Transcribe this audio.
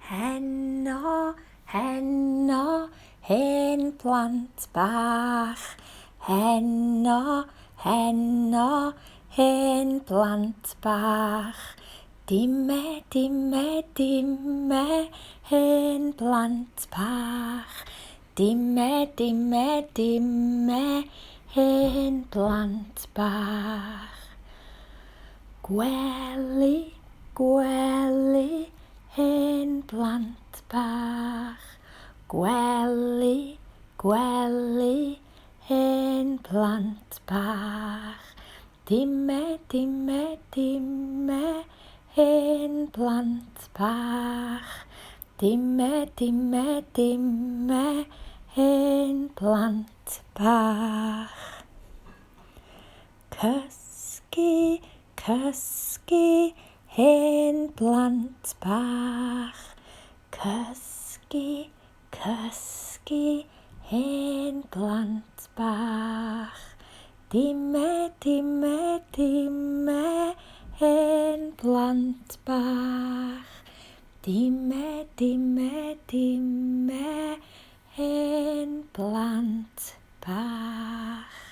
Henna, henna, hen plant bach. Henna, henna, hen plant bach. Dimme, dimme, dimme, hen plant bach. Dimme, dimme, dimme, hen plant bach. Gwely, gwely, hen plant bach. Gwely, gwely, hen plant bach. Dimme, dimme, dimme, hen plant bach. Dimme, dimme, dimme, hen plant bach. Cysgu, cysgu, hen plant bach. Cysgu, cysgu, hen plant bach. Dimme, dimme, dimme, hen plant bach. Dimme, dimme, dimme, hen plant bach.